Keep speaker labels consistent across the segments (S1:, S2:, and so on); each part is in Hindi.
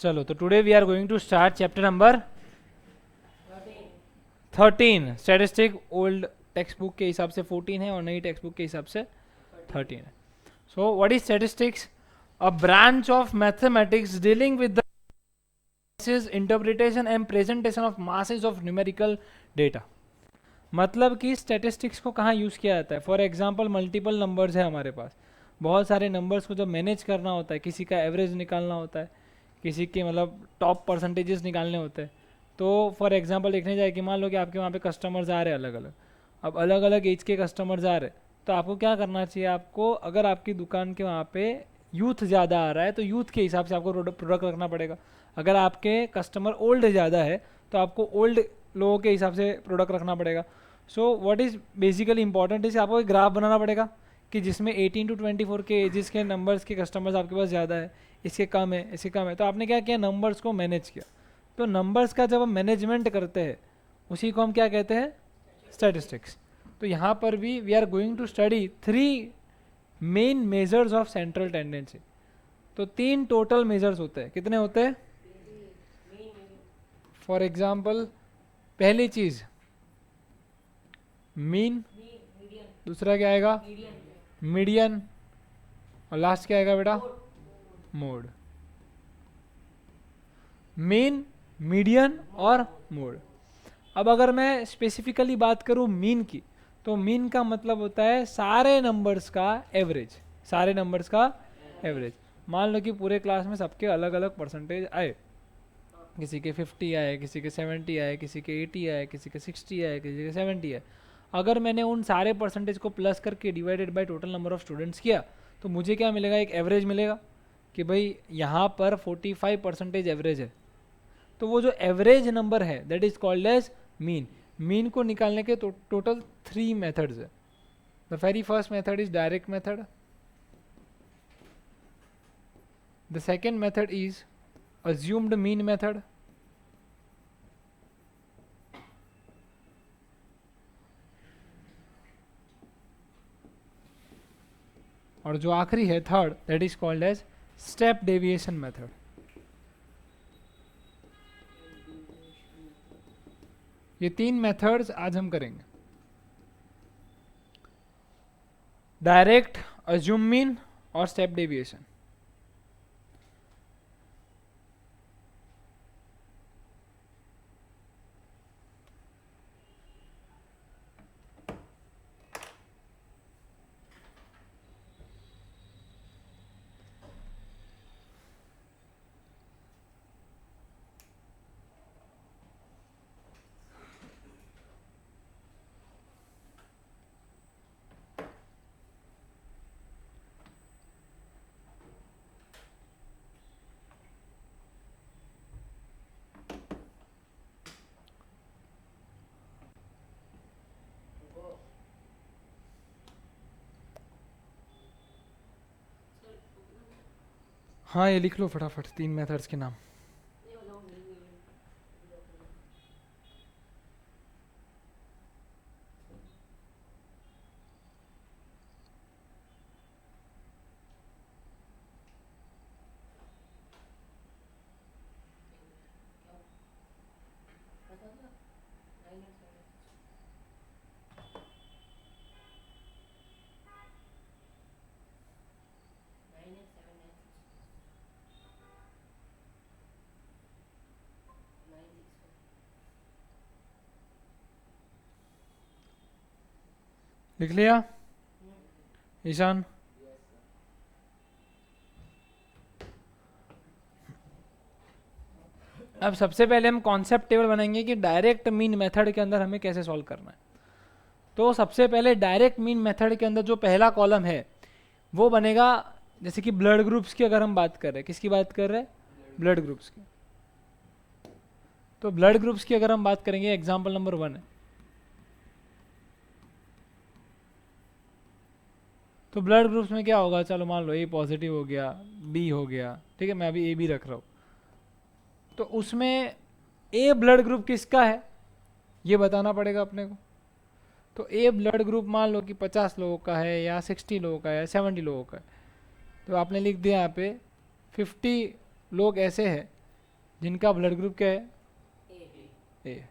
S1: चलो, तो today we are going to start chapter number 13 statistic. Old text book के हिसाब से 14 है और नई टेक्स्ट बुक के हिसाब से 13 है। So what is statistics? A branch of mathematics dealing with the interpretation and presentation of masses of numerical data. मतलब कि स्टैटिस्टिक्स को कहाँ यूज़ किया जाता है? फॉर एग्जांपल मल्टीपल नंबर्स है हमारे पास, बहुत सारे नंबर्स को जब मैनेज करना होता है, किसी का एवरेज निकालना होता है, किसी के मतलब टॉप परसेंटेजेस निकालने होते हैं। तो फॉर एग्जांपल देखने जाए कि मान लो कि आपके वहाँ पे कस्टमर्स आ रहे हैं अलग अलग, अब अलग अलग एज के कस्टमर्स आ रहे हैं, तो आपको क्या करना चाहिए? आपको अगर आपकी दुकान के वहाँ पे यूथ ज़्यादा आ रहा है तो यूथ के हिसाब से आपको प्रोडक्ट रखना पड़ेगा। अगर आपके कस्टमर ओल्ड ज़्यादा है तो आपको ओल्ड लोगों के हिसाब से प्रोडक्ट रखना पड़ेगा। So what is basically important is आपको एक ग्राफ बनाना पड़ेगा कि जिसमें 18 to 24 के एजेस के नंबर्स के कस्टमर्स आपके पास ज़्यादा है, इसके कम है, इसके कम है। तो आपने क्या किया? नंबर्स को मैनेज किया। तो नंबर्स का जब हम मैनेजमेंट करते हैं उसी को हम क्या कहते हैं? स्टैटिस्टिक्स। तो यहाँ पर भी we are going to study 3 main measures of central tendency. तो 3 टोटल मेजर्स होते हैं। कितने होते हैं? फॉर एग्जाम्पल पहली चीज मीन, दूसरा क्या आएगा? मीडियन, और लास्ट क्या आएगा बेटा? मोड। मीन, मीडियन और मोड। अब अगर मैं स्पेसिफिकली बात करूं मीन की, तो मीन का मतलब होता है सारे नंबर्स का एवरेज, सारे नंबर्स का एवरेज। मान लो कि पूरे क्लास में सबके अलग अलग परसेंटेज आए, किसी के 50 आए, किसी के 70 आए, किसी के 80 आए, किसी के 60 आए, किसी के 70 आए। अगर मैंने उन सारे परसेंटेज को प्लस करके divided by total number of students किया तो मुझे क्या मिलेगा? एक एवरेज मिलेगा कि भाई यहाँ पर 45% एवरेज है। तो वो जो एवरेज नंबर है that is called as mean. Mean को निकालने के टोटल 3 मेथड्स है। The very first method is direct method, the second method is assumed mean method, और जो आखिरी है third that is called as step deviation method. ये 3 मेथड्स आज हम करेंगे। डायरेक्ट, अज्यूम मीन और स्टेप डेविएशन। हाँ, ये लिख लो फटाफट 3 मेथड्स के नाम। लिख लिया ईशान? अब सबसे पहले हम कॉन्सेप्ट टेबल बनाएंगे कि डायरेक्ट मीन मेथड के अंदर हमें कैसे सॉल्व करना है। तो सबसे पहले डायरेक्ट मीन मेथड के अंदर जो पहला कॉलम है वो बनेगा, जैसे कि ब्लड ग्रुप्स की अगर हम बात कर रहे हैं, किसकी बात कर रहे हैं? ब्लड ग्रुप्स की। तो ब्लड ग्रुप्स की अगर हम बात करेंगे, एग्जाम्पल नंबर 1 है, तो ब्लड ग्रुप्स में क्या होगा? चलो मान लो ए पॉजिटिव हो गया, बी हो गया, ठीक है, मैं अभी ए बी रख रहा हूँ। तो उसमें ए ब्लड ग्रुप किसका है ये बताना पड़ेगा अपने को। तो ए ब्लड ग्रुप मान लो कि 50 लोगों का है या 60 लोगों का है, 70 लोगों का है। तो आपने लिख दिया यहाँ पे 50 लोग ऐसे हैं जिनका ब्लड ग्रुप क्या है, ए।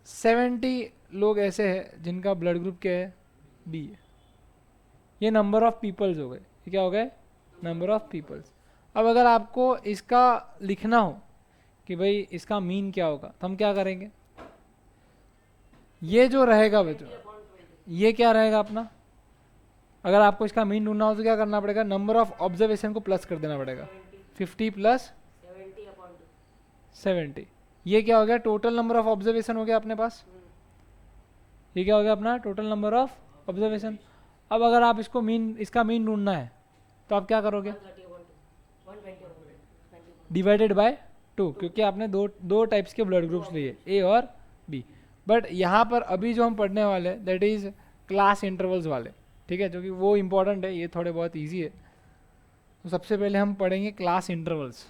S1: 70 लोग ऐसे हैं जिनका ब्लड ग्रुप क्या है, बी है। ये नंबर ऑफ पीपल्स हो गए, ये क्या हो गए, नंबर ऑफ पीपल्स। अब अगर आपको इसका लिखना हो कि भाई इसका मीन क्या होगा, तो हम क्या करेंगे, ये जो रहेगा बच्चों, ये क्या रहेगा अपना, अगर आपको इसका मीन ढूंढना हो तो क्या करना पड़ेगा, नंबर ऑफ ऑब्जर्वेशन को प्लस कर देना पड़ेगा, 50 प्लस 70। ये क्या हो गया, टोटल नंबर ऑफ ऑब्जर्वेशन हो गया अपने पास, ये क्या हो गया अपना टोटल नंबर ऑफ ऑब्जर्वेशन। अब अगर आप इसको मीन, इसका मीन ढूंढना है तो आप क्या करोगे, डिवाइडेड बाय 2, क्योंकि आपने दो टाइप्स के ब्लड ग्रुप्स लिए, ए और बी। बट यहाँ पर अभी जो हम पढ़ने वाले हैं दैट इज क्लास इंटरवल्स वाले, ठीक है, जो कि वो इंपॉर्टेंट है, ये थोड़े बहुत ईजी है। तो सबसे पहले हम पढ़ेंगे class intervals.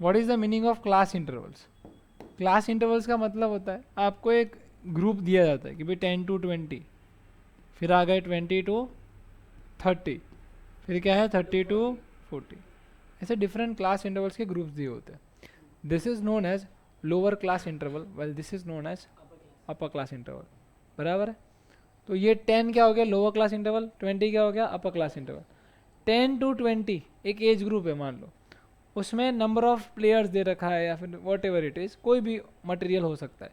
S1: What is the meaning of class intervals. Class intervals का मतलब होता है आपको एक ग्रुप दिया जाता है कि भाई 10 to 20, फिर आ गए 20 to 30, फिर क्या है 30 to 40, ऐसे डिफरेंट क्लास इंटरवल्स के ग्रुप्स दिए होते हैं। This is known as lower class interval, well this is known as upper class interval, बराबर है। तो ये 10 क्या हो गया लोअर क्लास इंटरवल, 20 क्या हो गया अपर क्लास इंटरवल। 10 to 20 एक एज ग्रुप है मान लो, उसमें नंबर ऑफ प्लेयर्स दे रखा है या फिर वॉट एवर इट इज़, कोई भी मटेरियल हो सकता है।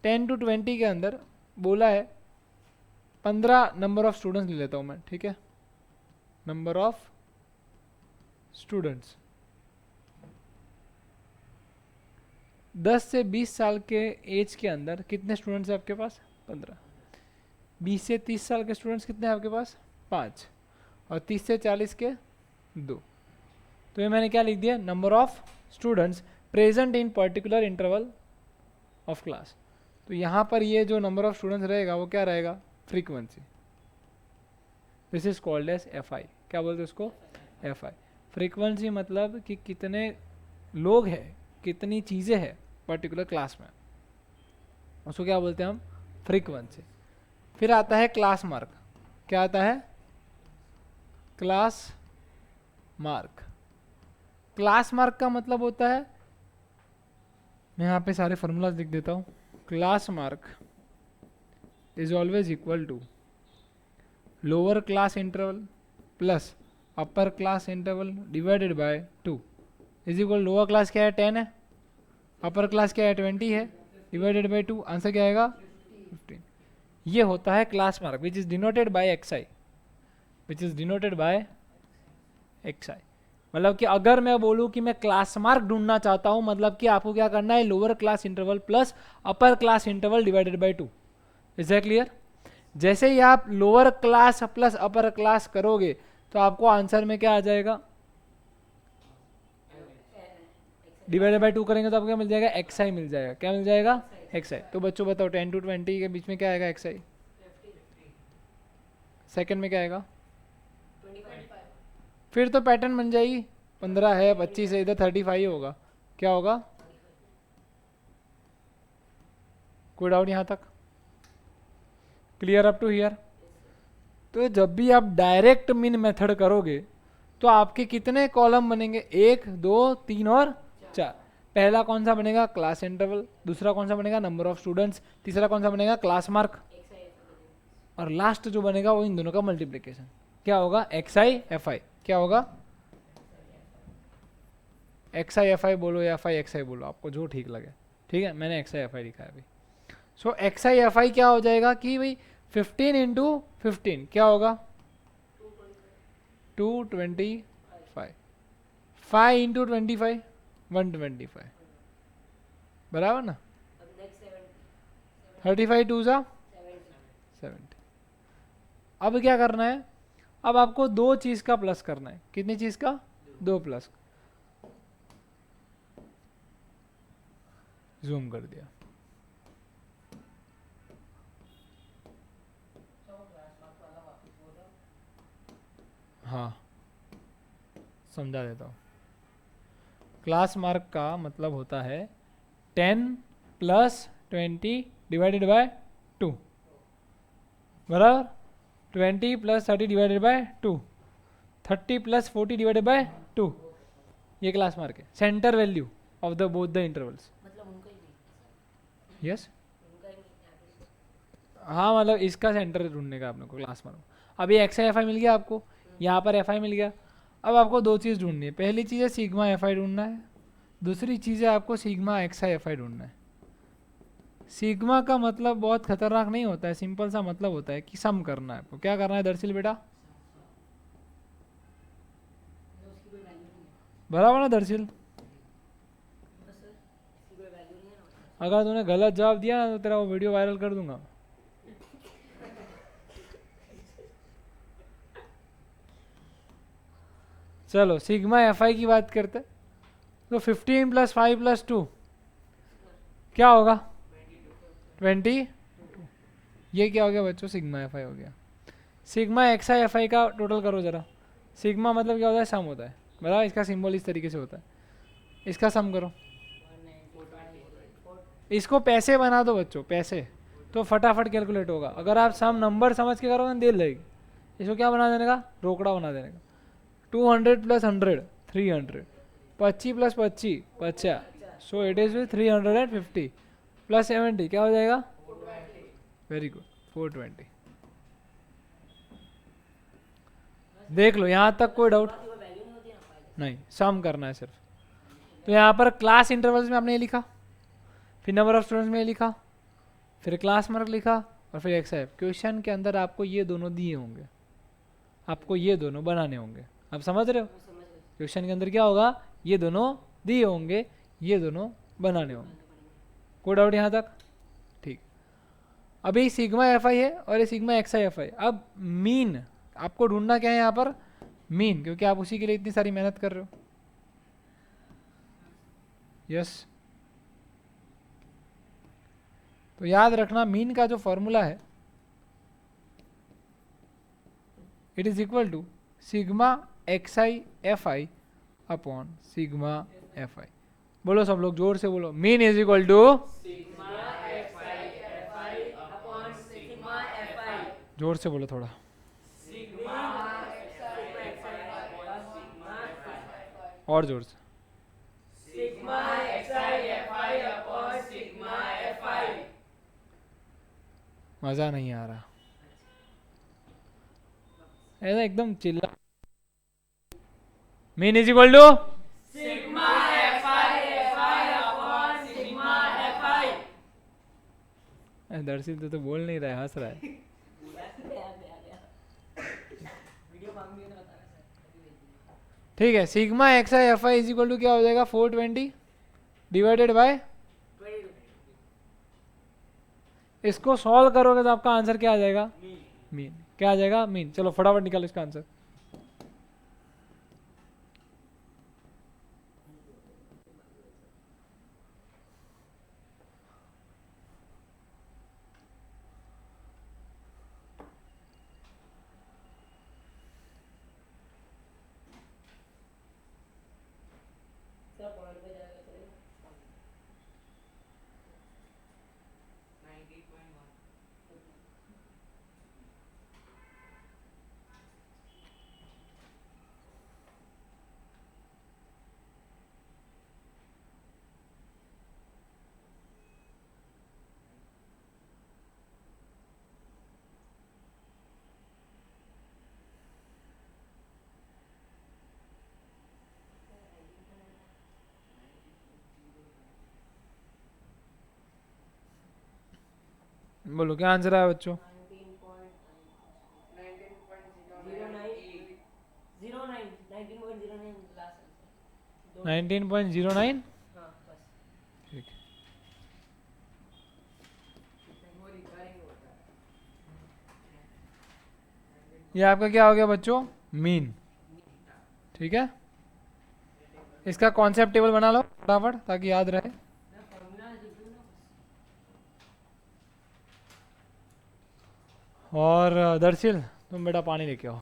S1: 10 to 20 के अंदर बोला है 15 नंबर ऑफ स्टूडेंट्स ले लेता हूँ मैं, ठीक है, नंबर ऑफ स्टूडेंट्स 10 से 20 साल के एज के अंदर कितने स्टूडेंट्स हैं आपके पास, 15। 20 से 30 साल के स्टूडेंट्स कितने हैं आपके पास, 5, और 30 से 40 के 2। तो ये मैंने क्या लिख दिया, number of students present in particular interval of class. तो यहाँ पर ये जो नंबर ऑफ स्टूडेंट्स रहेगा वो क्या रहेगा, frequency. This is called as F I, क्या बोलते हैं उसको, एफ आई। फ्रीक्वेंसी मतलब कि कितने लोग हैं, कितनी चीज़ें हैं पर्टिकुलर क्लास में, उसको क्या बोलते हैं हम, फ्रीक्वेंसी। फिर आता है क्लास मार्क, क्या आता है, क्लास मार्क। क्लास मार्क का मतलब होता है, मैं यहाँ पे सारे फॉर्मूलाज लिख देता हूँ। Class mark is always equal to lower class interval plus upper class interval divided by 2 is equal, lower class क्या है 10 है, अपर क्लास क्या है 20 है, डिवाइडेड बाय 2, आंसर क्या आएगा 15। ये होता है class mark which is denoted by X I, which is denoted by X I. मतलब कि अगर मैं बोलूं कि मैं क्लास मार्क ढूंढना चाहता हूं, मतलब कि आपको क्या करना है, lower class interval plus upper class interval divided by 2। Is that clear. जैसे ही आप lower class plus upper class करोगे तो आपको आंसर में क्या आ जाएगा, डिवाइडेड बाय 2 करेंगे तो आपको क्या मिल जाएगा, एक्स आई मिल जाएगा। क्या मिल जाएगा, एक्स आई। तो बच्चों बताओ 10 to 20 के बीच में क्या आएगा एक्स आई, सेकेंड में क्या आएगा, फिर तो पैटर्न बन जाएगी, 15 है 25 है, इधर 35 होगा, क्या होगा, कोई डाउट यहाँ तक, क्लियर अप टू हियर। तो जब भी आप डायरेक्ट मीन मेथड करोगे तो आपके कितने कॉलम बनेंगे, 1 2 3 और 4। पहला कौन सा बनेगा, क्लास इंटरवल, दूसरा कौन सा बनेगा, नंबर ऑफ स्टूडेंट्स, तीसरा कौन सा बनेगा, क्लास मार्क, और लास्ट जो बनेगा वो इन दोनों का मल्टीप्लीकेशन, क्या होगा, एक्स आई एफ आई। क्या होगा, एक्स आई एफ आई बोलो या एफ आई एक्स आई बोलो, आपको जो ठीक लगे, ठीक है। मैंने एक्स आई एफ आई लिखा है अभी। सो एक्स आई एफ आई क्या हो जाएगा कि भाई 15 इंटू 15 क्या होगा, 225, 5 इंटू 25 125, बराबर ना, 35 2 सा 70। अब क्या करना है, अब आपको दो चीज का प्लस करना है, कितनी चीज का, 2 प्लस। जूम कर दिया, हाँ समझा देता हूँ। क्लास मार्क का मतलब होता है 10 प्लस 20 डिवाइडेड बाय 2, बराबर। 20 plus 30 divided by 2, 30 plus 40 divided by 2, ये क्लास मार्क है centre value of the both the intervals. Yes हाँ, मतलब इसका सेंटर ढूंढने का अपने को क्लास मार्क। अभी एक्स आई एफ आई मिल गया आपको, यहाँ पर एफ आई मिल गया। अब आपको दो चीज़ ढूंढनी है, पहली चीज़ है सिग्मा एफ आई ढूंढना है, दूसरी चीज़ है आपको सिग्मा एक्स आई एफ आई ढूंढना है। सिग्मा का मतलब बहुत खतरनाक नहीं होता है, सिंपल सा मतलब होता है कि सम करना है आपको। क्या करना है दरअसल बेटा, बराबर ना दरअसल? अगर तूने गलत जवाब दिया ना तो तेरा वो वीडियो वायरल कर दूंगा। चलो सिग्मा एफ आई की बात करते हैं, तो 15 प्लस 5 प्लस 2 क्या होगा 20। ये क्या हो गया बच्चों, सिग्मा एफ आई हो गया। सिग्मा एक्स आई एफ आई का टोटल करो जरा। सिग्मा मतलब क्या होता है, सम होता है, बराबर। इसका सिंबल इस तरीके से होता है, इसका सम करो। इसको पैसे बना दो बच्चों, पैसे, तो फटाफट कैलकुलेट होगा। अगर आप सम नंबर समझ के करोगे देर लगेगी। इसको क्या बना देने का, रोकड़ा बना देने का। 200 plus 100 300, 25 plus 25 50, so it is 350 plus 70 क्या हो जाएगा, वेरी गुड 420। देख लो यहाँ तक कोई डाउट नहीं, सम करना है सिर्फ। तो यहाँ पर क्लास इंटरवल्स में आपने ये लिखा, फिर नंबर ऑफ स्टूडेंट्स में ये लिखा, फिर क्लास मार्क लिखा, और फिर एक्स आई एफ। क्वेश्चन के अंदर आपको ये दोनों दिए होंगे, आपको ये दोनों बनाने होंगे। आप समझ रहे हो, क्वेश्चन के अंदर क्या होगा, ये दोनों दिए होंगे, ये दोनों बनाने होंगे। कोई डाउट यहाँ तक, ठीक। अभी सिग्मा एफ आई है और ये sigma X I F I. अब मीन आपको ढूंढना क्या है यहाँ पर, मीन, क्योंकि आप उसी के लिए इतनी सारी मेहनत कर रहे हो। यस तो याद रखना मीन का जो फॉर्मूला है, it is equal to sigma X I F I upon sigma F I. बोलो सब लोग जोर से बोलो, मीन इज इक्वल टू, जोर से बोलो थोड़ा, और जोर से। मजा नहीं आ रहा ऐसा एकदम चिल्ला। Mean is equal to sigma F I upon sigma F I. Darshit तो बोल नहीं रहा है, हंस रहा है। ठीक है, sigma X I F I is equal to क्या हो जाएगा 420 डिवाइडेड बाय, इसको सॉल्व करोगे तो आपका आंसर क्या आ जाएगा, मीन। क्या आ जाएगा, मीन। चलो फटाफट निकालो इसका आंसर। बोलो क्या आंसर आया बच्चों, 19.09। ठीक, ये आपका क्या हो गया बच्चों, मीन। ठीक है, इसका कॉन्सेप्ट टेबल बना लो फटाफट ताकि याद रहे। और दर्शिल तुम बेटा पानी लेके आओ।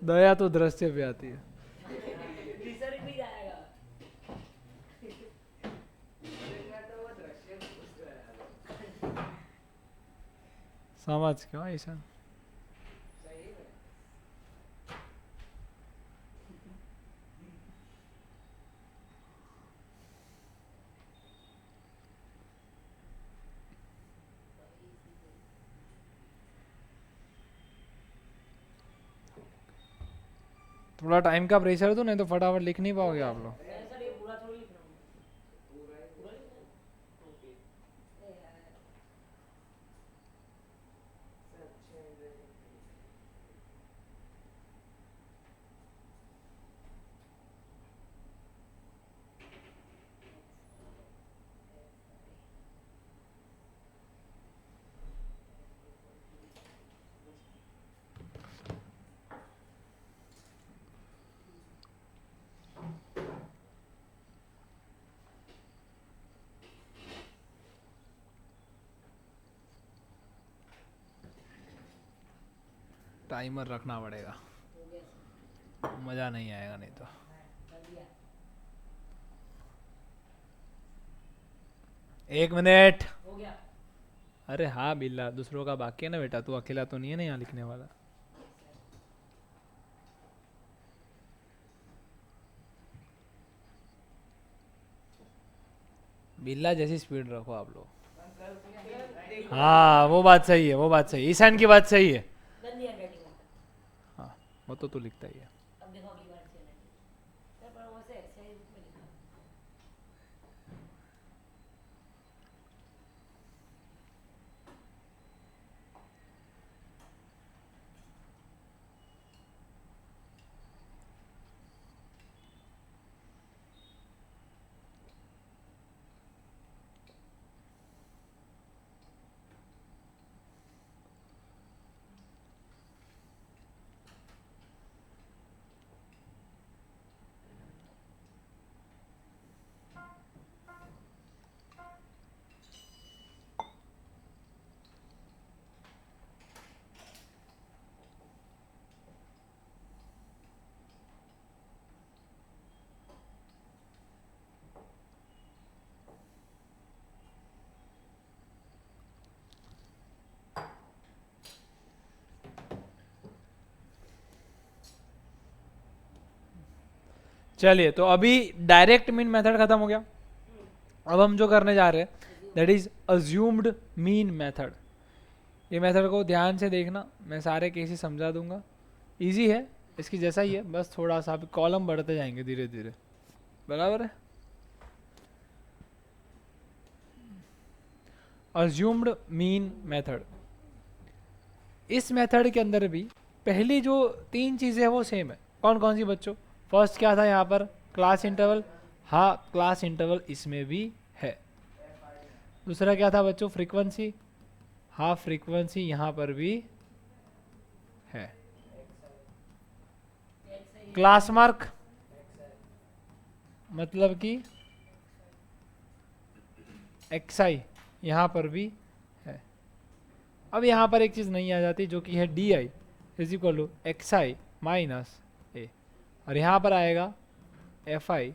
S1: दया तो दृश्य पे आती है। समझ क्यों ऐसा? थोड़ा टाइम का प्रेशर तो, नहीं तो फटाफट लिख नहीं पाओगे आप लोग। टाइमर रखना पड़ेगा, मजा नहीं आएगा नहीं तो। एक मिनट। अरे हाँ बिल्ला, दूसरों का बाकी है ना बेटा, तू अकेला तो नहीं है ना यहाँ लिखने वाला। बिल्ला जैसी स्पीड रखो आप लोग। हाँ वो बात सही है, वो बात सही है, ईशान की बात सही है। हाँ वो तो तू लिखता ही है। चलिए तो अभी डायरेक्ट मीन मेथड खत्म हो गया। अब हम जो करने जा रहे हैं that is assumed mean method. ये मेथड को ध्यान से देखना, मैं सारे केसेस समझा दूंगा। इजी है, इसकी जैसा ही है, बस थोड़ा सा कॉलम बढ़ते जाएंगे धीरे धीरे, बराबर है। अज्यूम्ड मीन मेथड, इस मेथड के अंदर भी पहली जो तीन चीज़ें हैं वो सेम है। कौन कौन सी बच्चों? फर्स्ट क्या था यहाँ पर? Class interval. हाँ क्लास इंटरवल इसमें भी है। दूसरा क्या था बच्चों? फ्रीक्वेंसी। हाँ फ्रीक्वेंसी यहाँ पर भी है। क्लास मार्क मतलब कि एक्सआई यहाँ पर भी है। अब यहाँ पर एक चीज़ नहीं आ जाती जो कि है D I is equal to X I minus A, और यहाँ पर आएगा एफ आई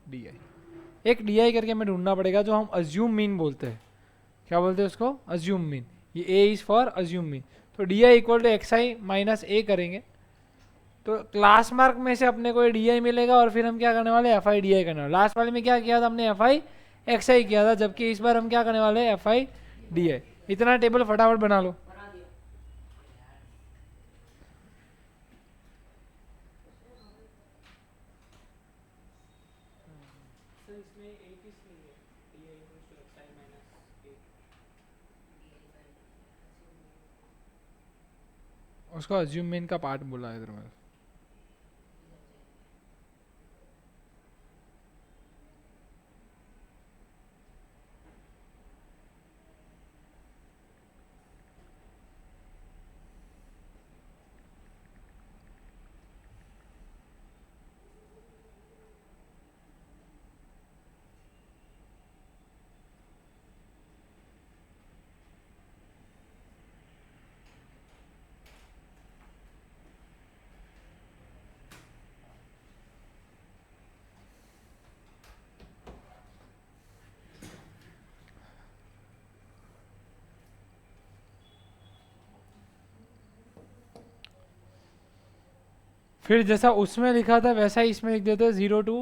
S1: डी आई। एक डी आई करके हमें ढूंढना पड़ेगा जो हम अज्यूम मीन बोलते हैं। क्या बोलते हैं उसको? Assume mean. ये A is for assume mean. तो D I equal to X I minus A करेंगे तो क्लास मार्क में से अपने को डी आई मिलेगा, और फिर हम क्या करने वाले? एफ आई डी आई करने वाले। लास्ट वाले में क्या किया था हमने? एफ आई एक्स आई किया था, जबकि इस बार हम क्या करने वाले हैं? एफ आई डी आई। इतना टेबल फटाफट बना लो। उसको अज्यूम मीन का पार्ट बोला है इधर में। फिर जैसा उसमें लिखा था वैसा ही इसमें लिख देते हैं 0 to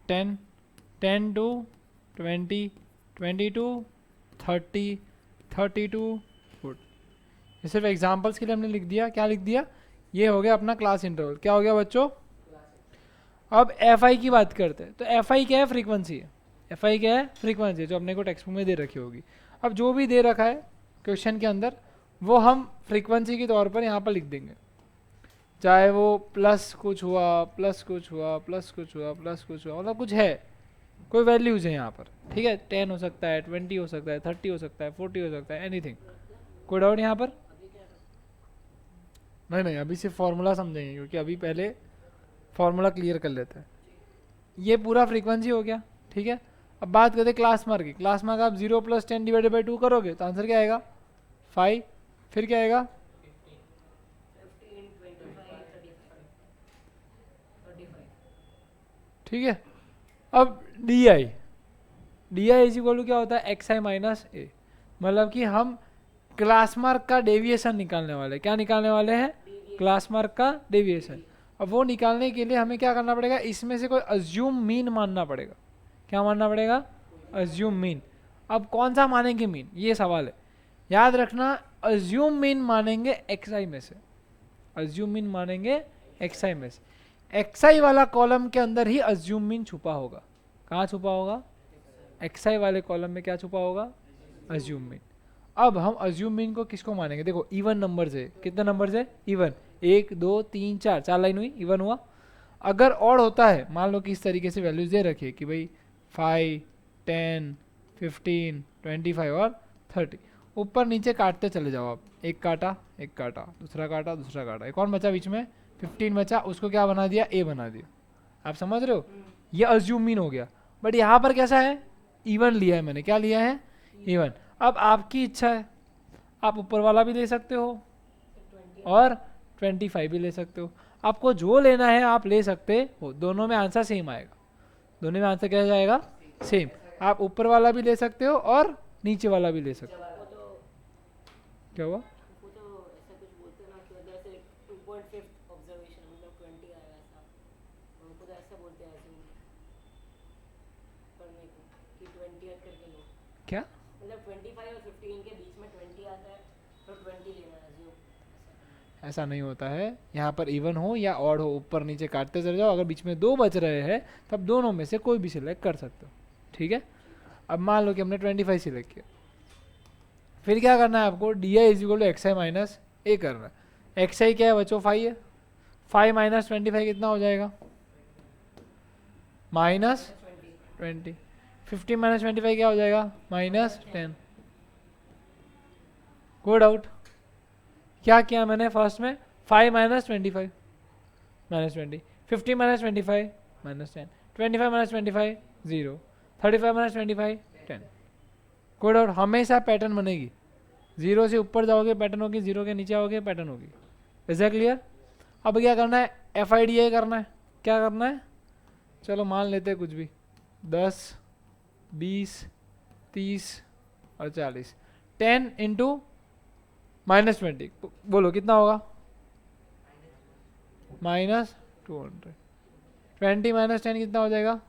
S1: 10, 10 to 20, 20 to 30, 30 to 40। ये सिर्फ एग्जाम्पल्स के लिए हमने लिख दिया। क्या लिख दिया? ये हो गया अपना क्लास इंटरवल। क्या हो गया बच्चों? अब एफ आई की बात करते हैं। तो एफ आई क्या है? फ्रीक्वेंसी है। एफ आई क्या है? फ्रीक्वेंसी, जो अपने को टेक्स्ट बुक में दे रखी होगी। अब जो भी दे रखा है क्वेश्चन के अंदर वो हम फ्रीक्वेंसी के तौर पर यहाँ पर लिख देंगे, चाहे वो प्लस कुछ हुआ, प्लस कुछ हुआ, प्लस कुछ हुआ, प्लस कुछ हुआ, मतलब कुछ है, कोई वैल्यूज है यहाँ पर। ठीक है, 10 हो सकता है, 20 हो सकता है, 30 हो सकता है, 40 हो सकता है, एनीथिंग। कोई डाउट यहाँ पर? नहीं नहीं, अभी सिर्फ फॉर्मूला समझेंगे, क्योंकि अभी पहले फॉर्मूला क्लियर कर लेते हैं। ये पूरा फ्रीक्वेंसी हो गया। ठीक है, अब बात करते हैं क्लास मार्क की। क्लास मार्क आप 0 + 10 / 2 करोगे तो आंसर क्या आएगा? 5। फिर क्या आएगा?
S2: 35।
S1: ठीक है, अब D I is equal to क्या होता है? X I minus A. मतलब कि हम क्लास मार्क का डेविएशन निकालने वाले हैं। क्या निकालने वाले हैं? क्लास मार्क का डेविएशन। अब वो निकालने के लिए हमें क्या करना पड़ेगा? इसमें से कोई अज्यूम मीन मानना पड़ेगा। क्या मानना पड़ेगा? Assume mean. अब कौन सा मानेंगे मीन, ये सवाल है। याद रखना, अज्यूम मीन मानेंगे एक्स आई में से। अज्यूम मीन मानेंगे एक्स आई में से। एक्स आई वाला कॉलम के अंदर ही अज्यूम मीन छुपा होगा। कहाँ छुपा होगा? एक्स आई वाले कॉलम में क्या छुपा होगा? Assume mean. अब हम अज्यूम मीन को किसको मानेंगे? देखो इवन नंबर है। कितने नंबर है? इवन। 1 2 3 4, 4 लाइन हुई, इवन हुआ। अगर ऑड होता है, मान लो कि इस तरीके से वैल्यूज दे रखी है कि भाई 5, 10, 15, 25 और 30, ऊपर नीचे काटते चले जाओ आप। एक काटा, एक काटा, दूसरा काटा, दूसरा काटा, एक और बचा बीच में 15 बचा, उसको क्या बना दिया? ए बना दिया। आप समझ रहे हो? ये अज्यूम मीन हो गया। बट यहाँ पर कैसा है? इवन लिया है मैंने। क्या लिया है? इवन। अब आपकी इच्छा है, आप ऊपर वाला भी ले सकते हो और 25 भी ले सकते हो। आपको जो लेना है आप ले सकते हो। दोनों में आंसर सेम आएगा। दोनों में आंसर क्या जाएगा? सेम। आप ऊपर वाला भी ले सकते हो और नीचे वाला भी ले सकते हो। क्या हुआ?
S2: वो तो ऐसा कुछ बोलते ना कि जैसे 2.5 ऑब्जर्वेशन मतलब 20 आया ऐसा, उनको तो ऐसा बोलते हैं ऐसे करने को कि 20 ऐड करके लो।
S1: क्या?
S2: मतलब 25 और 15 के बीच में 20 आता है तो 20 लेना है जो।
S1: ऐसा नहीं होता है। यहाँ पर इवन हो या ऑड हो, ऊपर नीचे काटते चले जाओ। अगर बीच में 2 बच रहे हैं तब दोनों में से कोई भी सिलेक्ट कर सकते हो। ठीक है, अब मान लो कि हमने 25 सिलेक्ट किया। फिर क्या करना है आपको? D I is equal to X I minus A करना है। एक्स आई क्या है बच्चों? 5 है। 5 माइनस 25 कितना हो जाएगा? -20। 15 माइनस 25 क्या हो जाएगा? -10। कोई डाउट? क्या किया मैंने फर्स्ट में? 5 माइनस 25 -20, 15 माइनस 25 -10, 25 माइनस 25 0, 35 माइनस 25 10। कोई डाउट? हमेशा पैटर्न बनेगी। 0 से ऊपर जाओगे पैटर्न होगी, 0 के नीचे आओगे पैटर्न होगी। Is that clear? अब क्या करना है? एफ आई डी आई करना है। क्या करना है? चलो मान लेते हैं कुछ भी, 10, 20, 30 और 40। 10 इंटू -20, बोलो कितना होगा? -200। 20 माइनस 10 कितना हो जाएगा?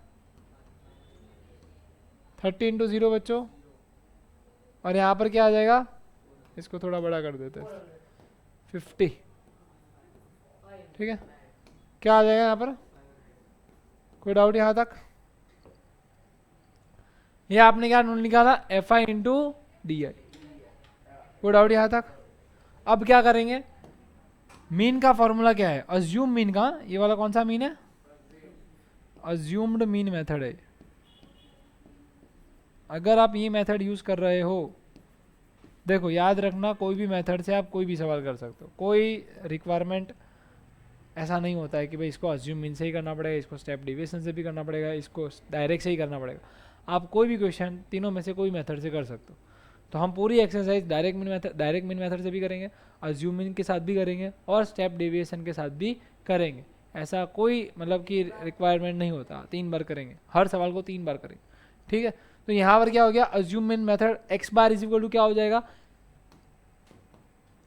S1: 30 इंटू 0 बच्चों, और यहाँ पर क्या आ जाएगा? इसको थोड़ा बड़ा कर देते हैं, 50। ठीक है, क्या आ जाएगा यहाँ पर? कोई डाउट यहाँ तक? ये आपने क्या निकाला? F I into D I. कोई डाउट यहाँ तक? अब क्या करेंगे? मीन का फॉर्मूला क्या है? अज्यूम मीन का। ये वाला कौन सा मीन है? अज्यूम्ड मीन मेथड है। अगर आप ये मेथड यूज कर रहे हो, देखो याद रखना, कोई भी मेथड से आप कोई भी सवाल कर सकते हो। कोई रिक्वायरमेंट ऐसा नहीं होता है कि भाई इसको अज्यूम मीन से ही करना पड़ेगा, इसको स्टेप डिविएशन से भी करना पड़ेगा, इसको डायरेक्ट से ही करना पड़ेगा। आप कोई भी क्वेश्चन तीनों में से कोई मेथड से कर सकते हो। तो हम पूरी एक्सरसाइज डायरेक्ट मीन मेथड से भी करेंगे, अज्यूम मीन के साथ भी करेंगे और स्टेप डेविएशन के साथ भी करेंगे। ऐसा कोई मतलब कि रिक्वायरमेंट नहीं होता, 3 बार करेंगे, हर सवाल को 3 बार करेंगे। ठीक है, तो यहाँ पर क्या हो गया? Assume mean method X bar is equal to क्या हो जाएगा?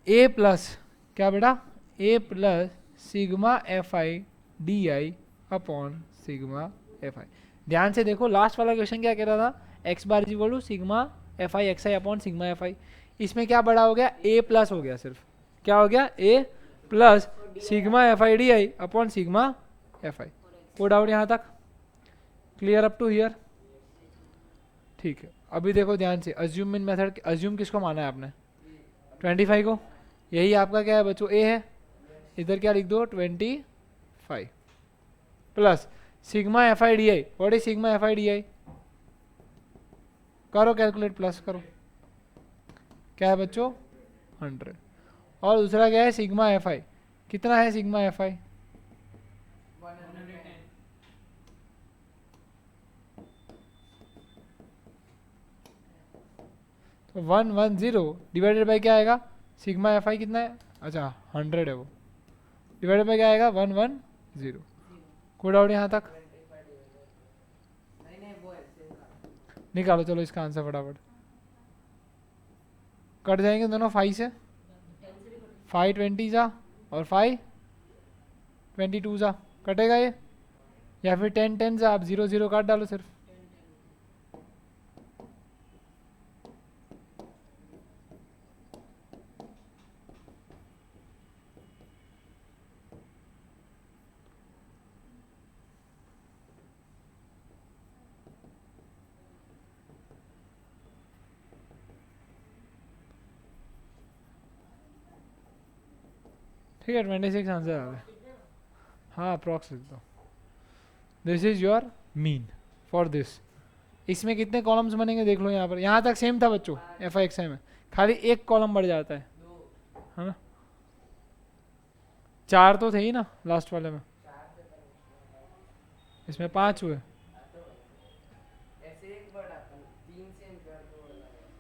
S1: ए प्लस क्या बेटा? A plus sigma F I D I upon sigma F I. ध्यान से देखो, लास्ट वाला क्वेश्चन क्या कह रहा था, X bar is equal to sigma F I X I upon sigma F I. इसमें क्या बड़ा हो गया, ए प्लस हो गया, सिर्फ क्या हो गया, A plus sigma F I D I upon sigma F I. कोई डाउट यहाँ तक, क्लियर अप टू हियर? ठीक है, अभी देखो ध्यान से, अज्यूम इन मेथड, अज्यूम किसको माना है आपने, 25 को, यही आपका क्या है बच्चों, ए है, इधर क्या लिख दो 25 plus sigma F I D I. What is sigma F I D आई, करो कैलकुलेट, प्लस करो, क्या है बच्चों 100। और दूसरा क्या है सिग्मा एफ आई, कितना है सिग्मा एफ आई,
S3: 110।
S1: तो 110 डिवाइडेड बाई क्या आएगा, सिग्मा एफ आई कितना है, अच्छा 100 है वो, डिवाइडेड बाई क्या आएगा 110। कोई डाउट यहाँ तक,
S3: नहीं वो ऐसे
S1: निकालो चलो इसका आंसर फटाफट। कट जाएंगे दोनों 5 से, 5 20 जा और 5 22 जा, कटेगा ये, या फिर 10 10 जा, आप 0 0 काट डालो सिर्फ। ठीक है 26 आंसर आ गया, हाँ अप्रॉक्स लिख दो। This is your mean for this. इसमें कितने कॉलम्स बनेंगे देख लो यहाँ पर, यहाँ तक सेम था बच्चों एफ आई एक्स आई में, खाली एक कॉलम बढ़ जाता है ना, 4 तो थे ही ना लास्ट वाले में, इसमें 5 हुए।
S3: ऐसे एक वर्ड आता है, 3 से इंकर दो वर्ड आता है।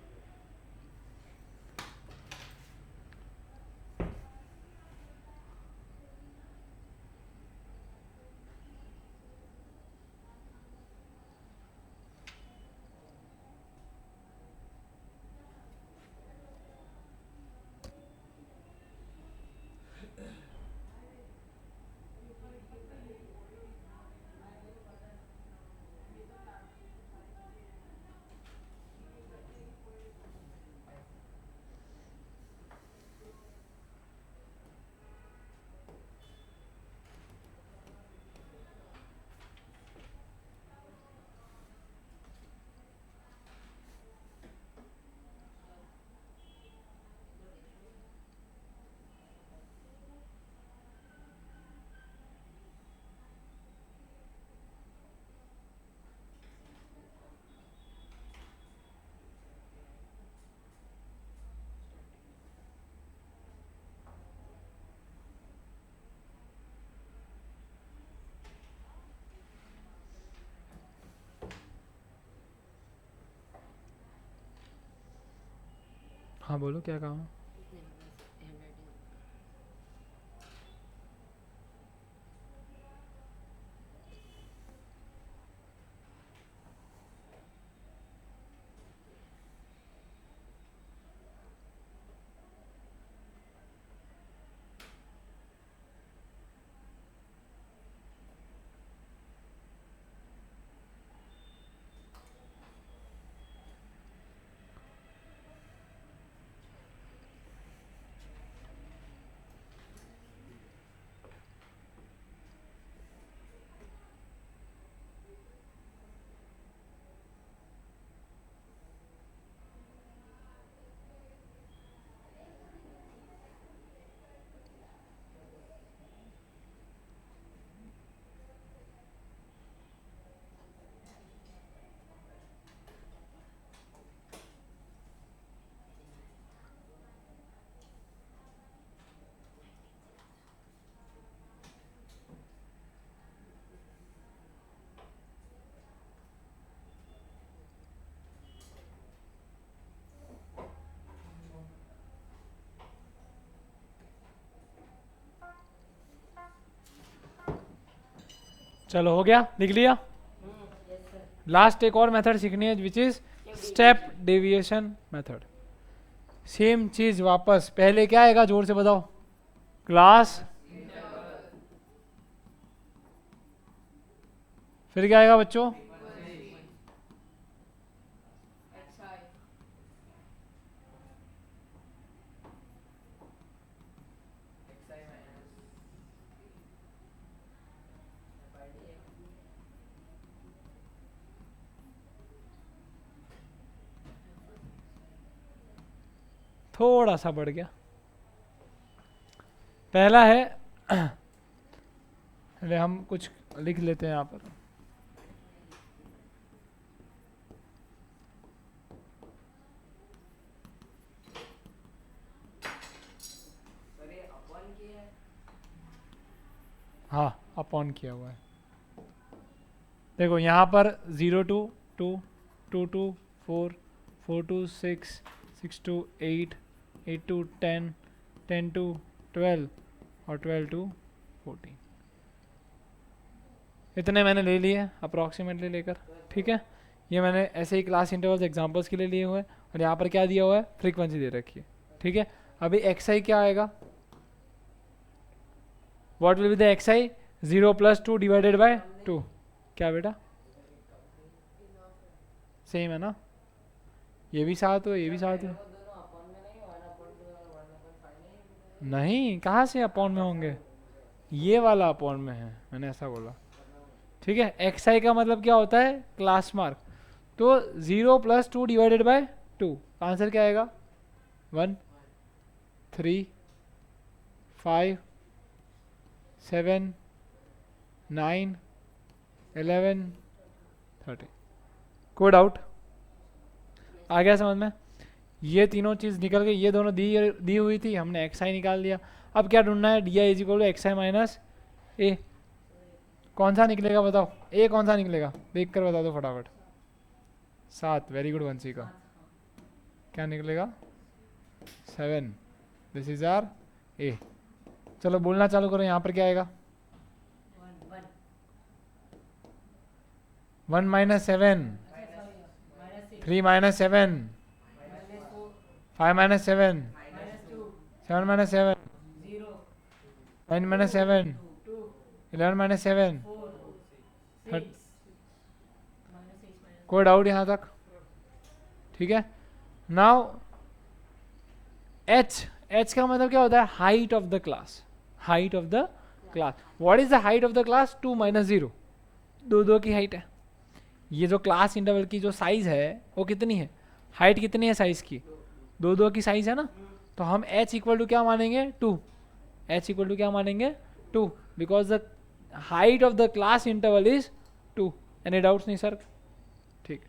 S1: हाँ बोलो क्या काम है। चलो हो गया, लिख लिया। लास्ट एक और मेथड सीखनी है which is step deviation method. Same चीज वापस, पहले क्या आएगा जोर से बताओ, क्लास फिर क्या आएगा बच्चों? थोड़ा सा बढ़ गया। पहला है पहले हम कुछ लिख लेते हैं यहाँ पर। हाँ अपॉन किया हुआ है। देखो यहाँ पर 0 to 2, 2 to 4, 4 to 6, 6 to 8, 8 to 10, 10 to 12 और 12 to 14। इतने मैंने ले लिए अप्रॉक्सीमेटली लेकर, ठीक है। ये मैंने ऐसे ही क्लास इंटरवल्स एग्जांपल्स के लिए लिए हुए हैं और यहाँ पर क्या दिया हुआ है, फ्रीक्वेंसी दे रखी है, ठीक है। अभी xi क्या आएगा, what will be the xi? 0 + 2 divided by 2। क्या बेटा सेम है ना, ये भी साथ हो ये भी साथ हो। नहीं, कहाँ से अपॉन में होंगे, ये वाला अपॉन में है, मैंने ऐसा बोला, ठीक है। xi का मतलब क्या होता है, क्लास मार्क। तो 0 + 2 डिवाइडेड बाय 2, आंसर क्या आएगा? 1, 3, 5, 7, 9, 11, 13। कोई डाउट आ गया समझ में? ये तीनों चीज़ निकल गई, ये दोनों दी हुई थी, हमने xi निकाल दिया। अब क्या ढूंढना है, di = xi - a। कौन सा निकलेगा बताओ, a कौन सा निकलेगा, देख कर बता दो फटाफट। 7, वेरी गुड वंशी का। क्या निकलेगा? 7। This is R a। चलो बोलना चालू करो, यहाँ पर क्या आएगा? 1 - 7, 3 - 7, 5 - 7, 7 - 7, 9 - 7, 11 - 7। कोई डाउट यहाँ तक? ठीक है। नाउ h का मतलब क्या होता है, height of the class. Height of the class, what is the height of the class? 2 - 0, 2 की हाइट है। ये जो क्लास इंटरवल की जो साइज है वो कितनी है, हाइट कितनी है साइज की? 2 की साइज है ना। तो हम h = क्या मानेंगे? 2। h = क्या मानेंगे? 2, because the height of the class interval is 2। Any doubts नहीं सर? ठीक,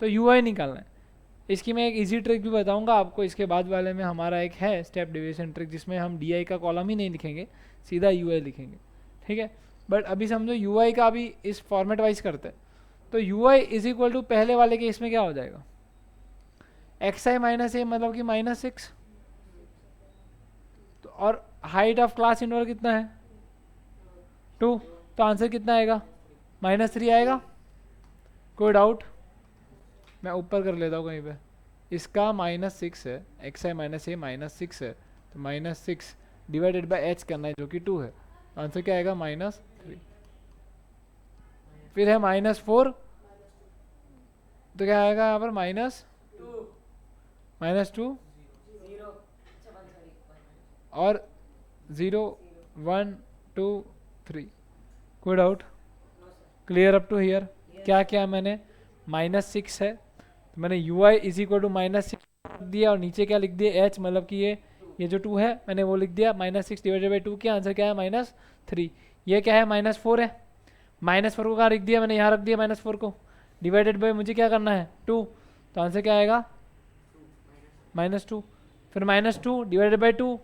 S1: तो ui निकालना है। इसकी मैं एक इजी ट्रिक भी बताऊंगा आपको, इसके बाद वाले में हमारा एक है स्टेप डिवीजन ट्रिक, जिसमें हम di का कॉलम ही नहीं लिखेंगे, सीधा ui लिखेंगे, ठीक है। बट अभी समझो ui का अभी इस फॉर्मेट वाइज करते हैं। तो ui = पहले वाले के इसमें क्या हो जाएगा, xi - a मतलब कि -6। तो और हाइट ऑफ क्लास इंटरवल कितना है? 2। तो आंसर कितना आएगा? -3 आएगा। कोई डाउट? मैं ऊपर कर लेता हूँ कहीं पे, इसका -6 है, xi - a -6 है, तो -6 डिवाइडेड बाय h करना है जो कि 2 है। आंसर क्या आएगा? -3। फिर है -4, तो क्या आएगा यहाँ पर? -2 और 0, 1, 2, 3। कोई doubt? Clear up to here? क्या क्या मैंने -6 है, तो मैंने ui = -6 लिख दिया और नीचे क्या लिख दिया, h मतलब कि ये जो 2 है मैंने वो लिख दिया। -6 डिवाइडेड बाई 2 किया, आंसर क्या है? -3। ये क्या है? -4 है। -4 को कहाँ लिख दिया मैंने? यहाँ रख दिया -4 को, डिवाइडेड बाई मुझे क्या करना है? 2। तो आंसर क्या आएगा? -2। फिर -2 डिवाइडेड बाई 2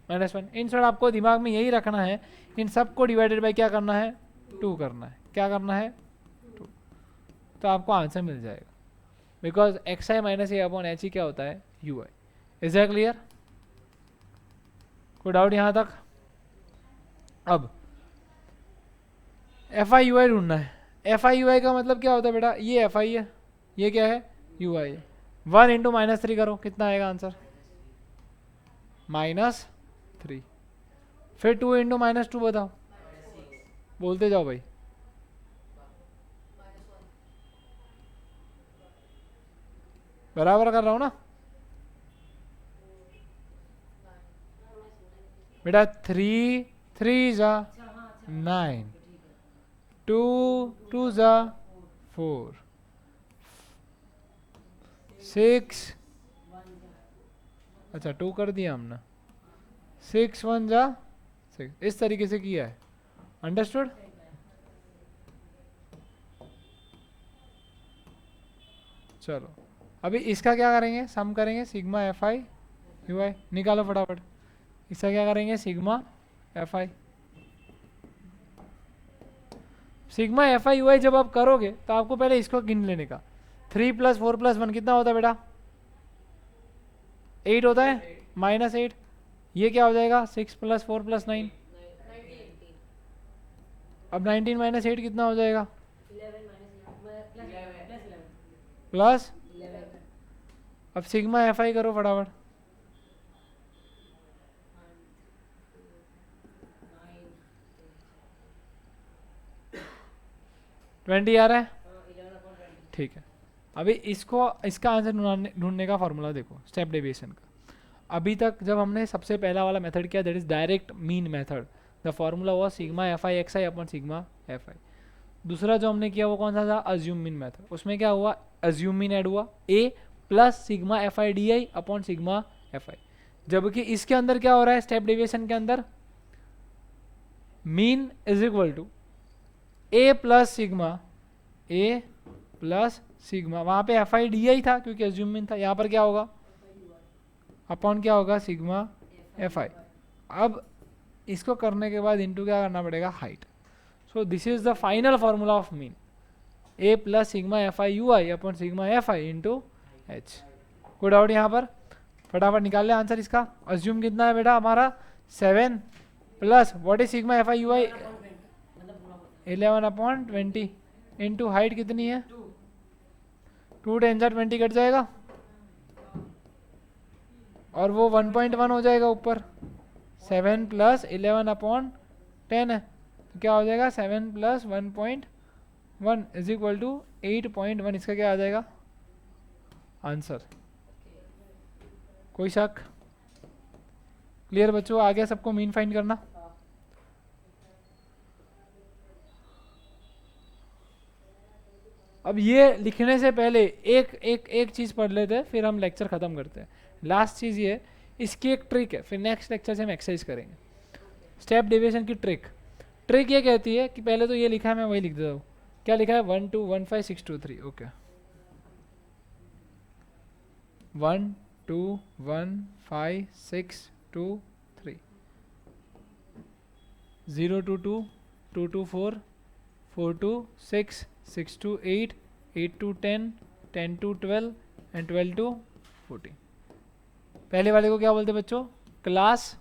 S1: -1। इन शॉर्ट आपको दिमाग में यही रखना है, इन सबको डिवाइडेड बाई क्या करना है? 2 करना है। क्या करना है? 2। तो आपको आंसर मिल जाएगा, बिकॉज xi - a h क्या होता है? ui। Is that clear? कोई डाउट यहाँ तक? अब fi ui ढूंढना है। fi ui का मतलब क्या होता है बेटा? ये fi है, ये क्या है? ui है। 1 × -3 करो, कितना आएगा आंसर? -3। फिर 2 × -2 बताओ, बोलते जाओ भाई। बराबर कर रहा हूँ ना बेटा? 3 3 जा 9, 2 2 जा 4, 6, अच्छा 2 कर दिया हमने, 6 1 जा 6, इस तरीके से किया है। अंडरस्टूड? चलो अभी इसका क्या करेंगे, सम करेंगे sigma F I U I, निकालो फटाफट। इसका क्या करेंगे, sigma F I, sigma F I U I जब आप करोगे तो आपको पहले इसको गिन लेने का। 3 + 4 + 1 कितना होता है बेटा? 8 होता है, -8। ये क्या हो जाएगा, 6 + 4 + 9। अब 19 - 8 कितना हो जाएगा?
S2: 11
S1: प्लस। अब सिग्मा एफ आई करो फटाफट। 20 आ रहा है, ठीक है। अभी इसको, इसका आंसर ढूंढने का फॉर्मूला देखो स्टेप डेविएशन का। अभी तक जब हमने सबसे पहला वाला मेथड किया, that is direct mean method, the formula हुआ sigma F I X I upon sigma F I. दूसरा जो हमने किया वो कौन सा था, अज्यूम मीन मेथड। उसमें क्या हुआ, अज्यूम मीन ऐड हुआ A plus sigma F I D I upon sigma F I. जबकि इसके अंदर क्या हो रहा है, स्टेप डेविएशन के अंदर mean is equal to A plus sigma, A plus sigma, वहां पे एफ आई डी आई था क्योंकि अज्यूम मीन था, यहाँ पर क्या होगा अपॉन क्या होगा, सिग्मा एफ आई। अब इसको करने के बाद इंटू क्या करना पड़ेगा, height. So this is the final formula of mean, A plus sigma F I U I upon sigma F I into H. कोई डाउट यहाँ पर? फटाफट निकाल ले आंसर इसका। अज्यूम कितना है बेटा हमारा, 7 plus what is sigma F I U I, 11/20 into height कितनी है, 2 10 20 कट जाएगा और वो 1.1 हो जाएगा ऊपर। 7 + 11/10 है तो क्या हो जाएगा, 7 + 1.1 इज इक्वल टू 8.1। इसका क्या आ जाएगा आंसर? कोई शक? क्लियर बच्चों, आ गया सबको मीन फाइंड करना? अब ये लिखने से पहले एक चीज पढ़ लेते हैं, फिर हम लेक्चर खत्म करते हैं। लास्ट चीज ये, इसकी एक ट्रिक है, फिर नेक्स्ट लेक्चर से हम एक्सरसाइज करेंगे। स्टेप डेविएशन की ट्रिक ये कहती है कि पहले तो ये लिखा है, मैं वही लिख देता हूँ। क्या लिखा है, 1 2 1 5 6 2 3, ओके। 1 2 1 5 6 2 3, 0 2 2 2 2 4 4 2 6 6 2 8 8 2 10 10 2 12 एंड 12 2 14। पहले वाले को क्या बोलते हैं बच्चों, क्लास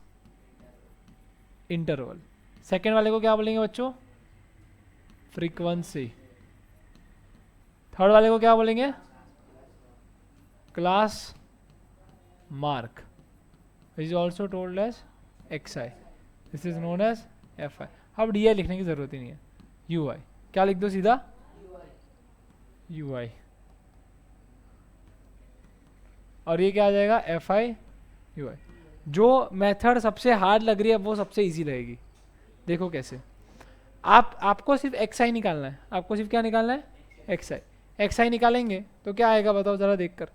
S1: इंटरवल। सेकेंड वाले को क्या बोलेंगे बच्चों, फ्रीक्वेंसी। थर्ड वाले को क्या बोलेंगे, class mark, is also told as X I, this is known as F I. अब डी आई लिखने की जरूरत ही नहीं है, यू आई। क्या लिख दो सीधा, यू आई, और ये क्या आ जाएगा, एफ आई यू आई। जो मेथड सबसे हार्ड लग रही है वो सबसे इजी रहेगी। देखो कैसे, आपको सिर्फ एक्स आई निकालना है, आपको सिर्फ क्या निकालना है, एक्स आई। एक्स आई निकालेंगे तो क्या आएगा बताओ जरा देखकर।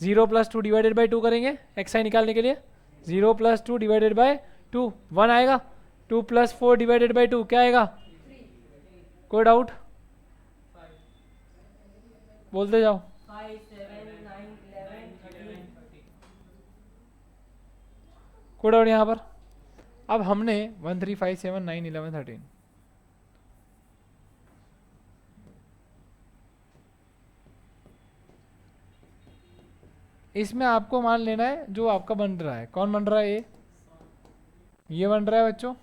S1: 0 + 2 डिवाइडेड बाई 2 करेंगे एक्स आई निकालने के लिए, 0 + 2 डिवाइडेड बाई 2 1 आएगा। 2 + 4 डिवाइडेड बाई 2 क्या आएगा, कोई डाउट बोलते जाओ।
S2: 5 7 9 11 13।
S1: कोई डाउट यहाँ पर? अब हमने 1 3 5 7 9 11 13, इसमें आपको मान लेना है जो आपका बन रहा है। कौन बन रहा है, ये बन रहा है बच्चों।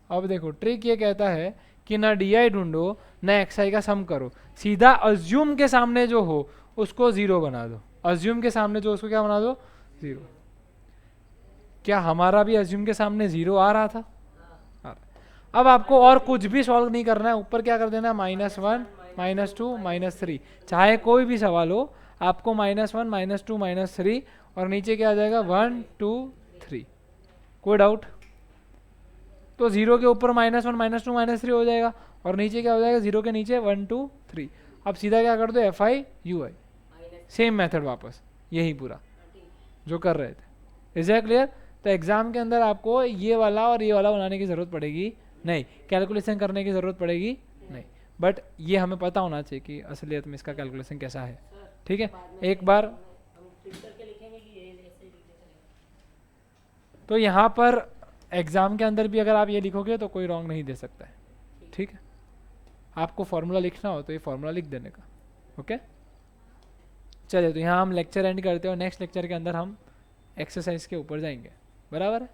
S1: अब देखो ट्रिक ये कहता है कि ना डी आई ढूंढो ना एक्स आई का सम करो, सीधा अज्यूम के सामने जो हो उसको 0 बना दो। अज्यूम के सामने जो उसको क्या बना दो, 0। क्या हमारा भी अज्यूम के सामने 0 आ रहा था, आ रहा। अब आपको और कुछ भी सॉल्व नहीं करना है, ऊपर क्या कर देना है, -1 -2 -3, चाहे कोई भी सवाल हो आपको -1 -2 -3 और नीचे क्या आ जाएगा 1 2 3। कोई डाउट? तो 0 के ऊपर -1 -2 -3 हो जाएगा और नीचे क्या हो जाएगा 0 के नीचे 1 2 3। अब सीधा क्या कर दो FI UI, सेम मेथड वापस यही पूरा जो कर रहे थे। Is clear? तो एग्जाम के अंदर आपको ये वाला और ये वाला बनाने की ज़रूरत पड़ेगी नहीं, कैलकुलेशन करने की ज़रूरत पड़ेगी नहीं, बट ये हमें पता होना चाहिए कि असलियत में इसका कैलकुलेशन कैसा है। ठीक है, एक बार
S2: हम फिट करके लिखेंगे कि ये ऐसे ही लिखने चलेगा?
S1: तो यहाँ पर एग्ज़ाम के अंदर भी अगर आप ये लिखोगे तो कोई रॉन्ग नहीं दे सकता है। ठीक है, आपको फार्मूला लिखना हो तो ये फार्मूला लिख देने का। ओके, चलिए तो यहाँ हम लेक्चर एंड करते हैं और नेक्स्ट लेक्चर के अंदर हम एक्सरसाइज के ऊपर जाएंगे। बराबर है?